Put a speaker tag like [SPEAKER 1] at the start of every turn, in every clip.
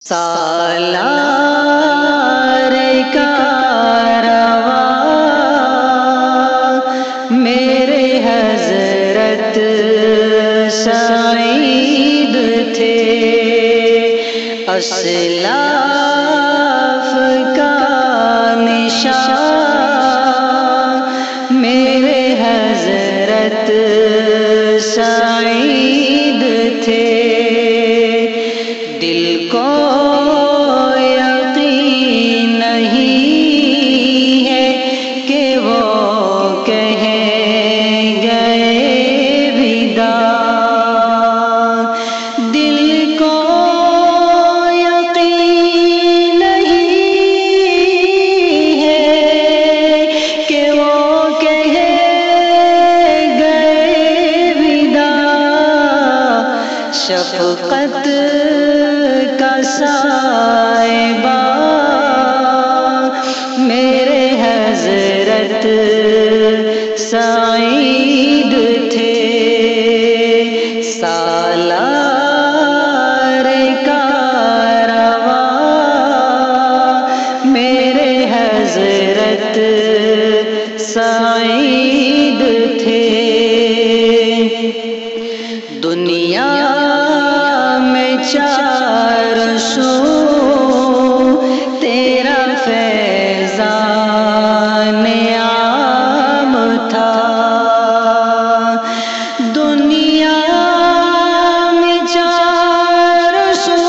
[SPEAKER 1] سالار کارواں میرے حضرت سعید تھے، اسلاف کا نشان میرے حضرت سعید تھے۔ دل کو یقین نہیں ہے کہ وہ کہیں گئے وداع، دل کو یقین نہیں ہے کہ وہ کہیں گئے وداع۔ شفقت کا سائبہ میرے حضرت سعید تھے، سالار کارواں میرے حضرت سعید تھے۔ دنیا میں چار سو تیرا فیضان عام تھا، دنیا میں چار سو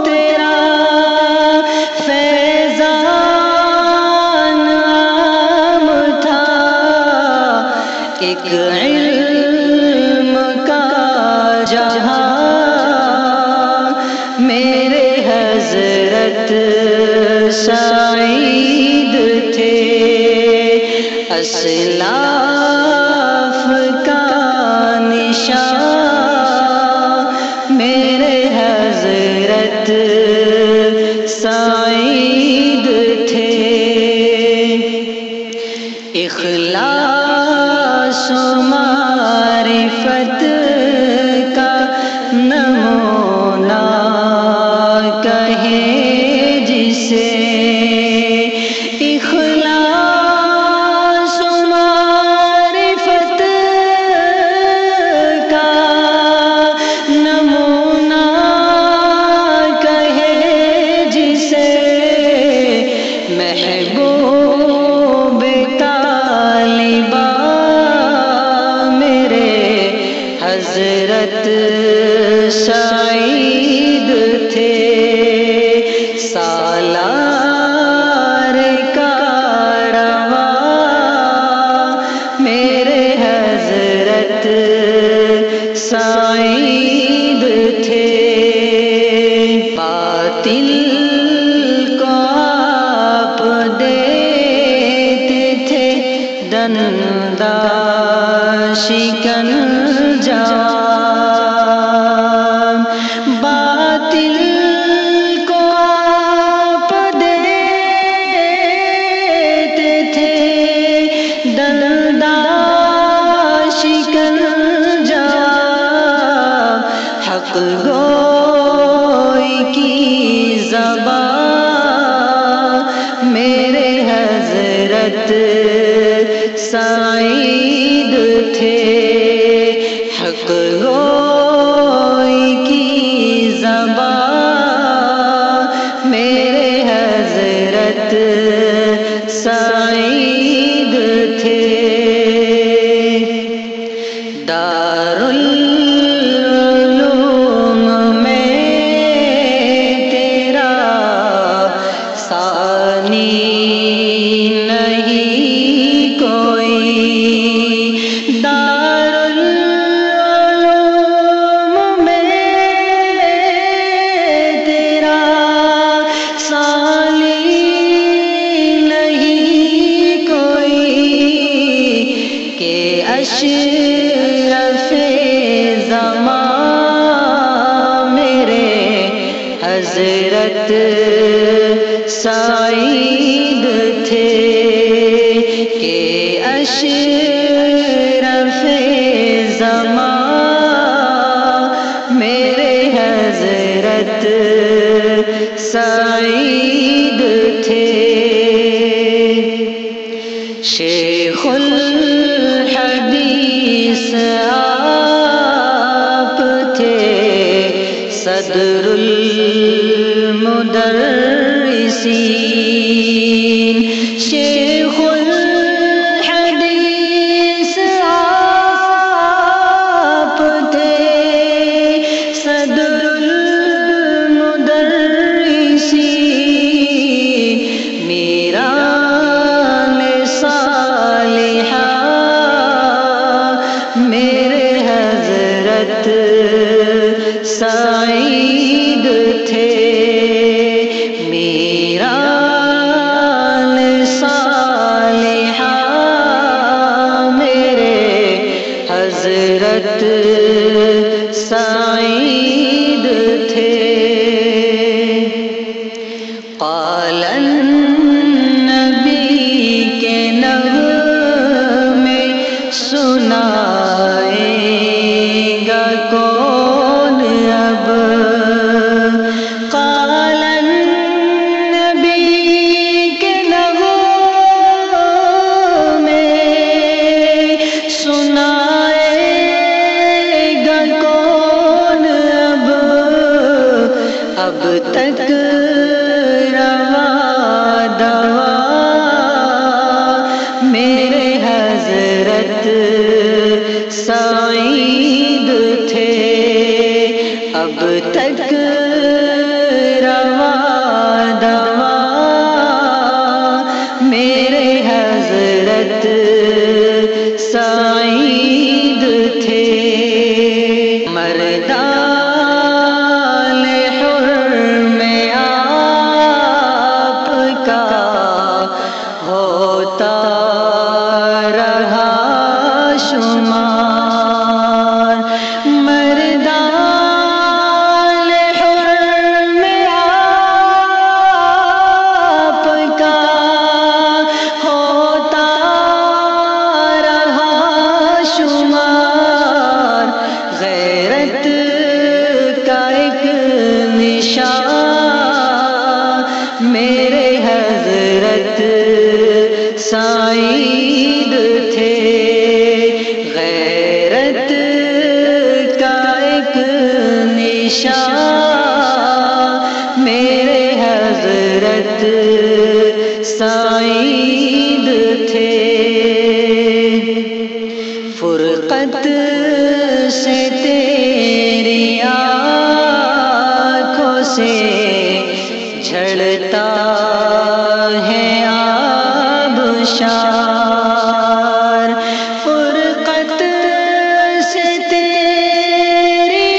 [SPEAKER 1] تیرا فیضان عام تھا۔ ایک علم کا جہاں میرے حضرت سعید تھے، اسلاف کا نشان میرے حضرت سعید تھے۔ اخلاص و معرفت کا نمونہ کہیں جسے، اخلاص و معرفت کا نمونہ کہیں جسے، محبوب طالبہ میرے حضرت سعید تھے، سالار کارواں میرے حضرت سعید تھے۔ باطل کو آپ دیتے تھے ڈنڈا شکن جوان، باطل کو آپ دیتے تھے ڈنڈا شکن جوان، حق گوئی کی زبان میرے حضرت سعید تھے، حق گوئی کی زبان میرے حضرت سعید تھے۔ دارالعلوم میں تیرا ثانی نہیں کوئی، دارالعلوم میں تیرا ثانی نہیں کوئی، کہ اشرف زمان میرے حضرت سعید تھے، کہ اشرف زمان میرے حضرت حضرت سعید تھے، شیخ الحدیث آپ تھے، صدر المدرسین، شیخ الحدیث آپ تھے، صدر المدرسین، میران صالحہ میرے حضرت سعید تھے، میران صالحہ میرے حضرت سعید تھے۔ قال النبی کے نغمے سنائے گا کون اب، قال النبی کے نغمے سنائے گا کون اب تک روا دوا میرے حضرت سعید تھے، اب تک روا دوا میرے حضرت سعید تھے، مردان حر میں آپ کا ہوتا رہا شمار، مردان حر میں آپ کا ہوتا رہا شمار، غیرت کا ایک نشان میرے حضرت سعید تھے، غیرت کا ایک نشان میرے حضرت سعید تھے، فرقت سے تیری آنکھوں سے جھڑتا ہے آبشار، فرقت سے تیری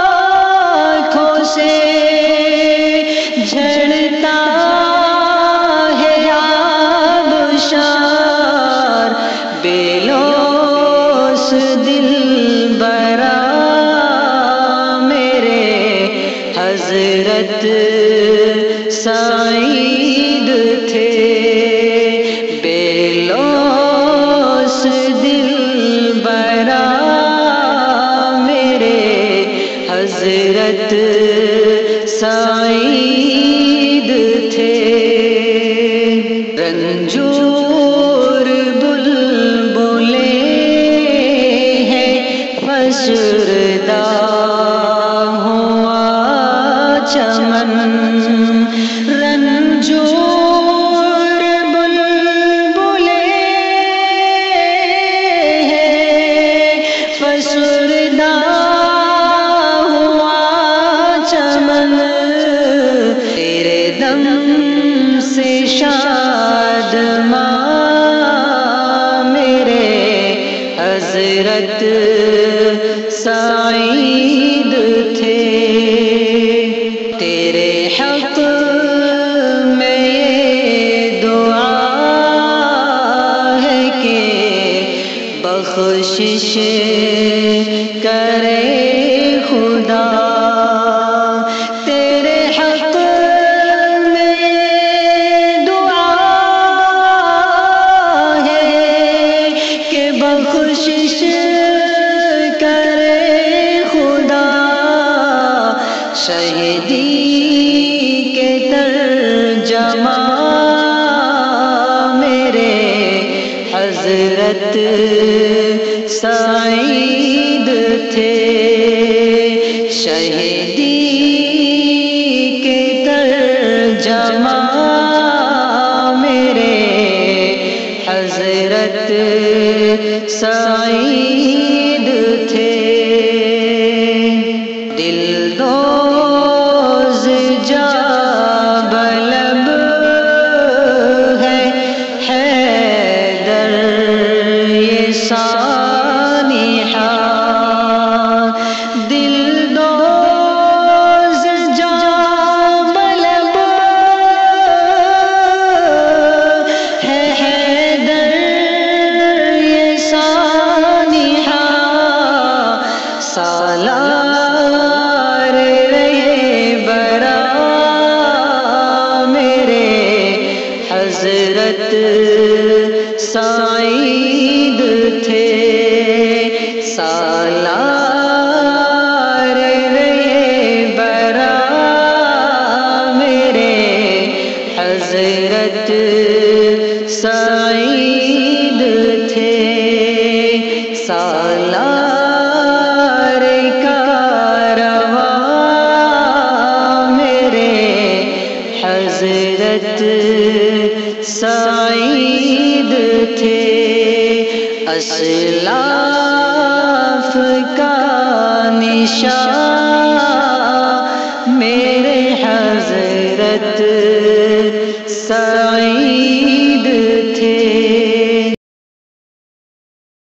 [SPEAKER 1] آنکھوں سے جھڑتا ہے آبشار، بے لوث دل برا میرے حضرت سعید تھے، بے لوث دل برا میرے حضرت سعید تھے، رنجور بلبلے ہیں فسردہ ہوا چمن، رنجور بلبلے ہیں فسردہ ہوا چمن، تیرے دم سے شادماں میرے حضرت سعید تھے، تیرے حق میں یہ دعا ہے کہ بخشش کرے خدا، تیرے حق میں یہ دعا ہے کہ بخشش کرے خدا، شہیدی کے ترجمہ میرے حضرت سعید تھے، شہیدی کے ترجمہ میرے حضرت سعید تھے، دل دوز جا بلب ہے حیدر یہ سانحہ، دل دوز جا بلب ہے حیدر یہ سانحہ، سالار رہے برا میرے حضرت سعید تھے، سالار رہے برا میرے حضرت سعید تھے، سالار کارواں میرے حضرت سعید تھے، اسلاف کا نشان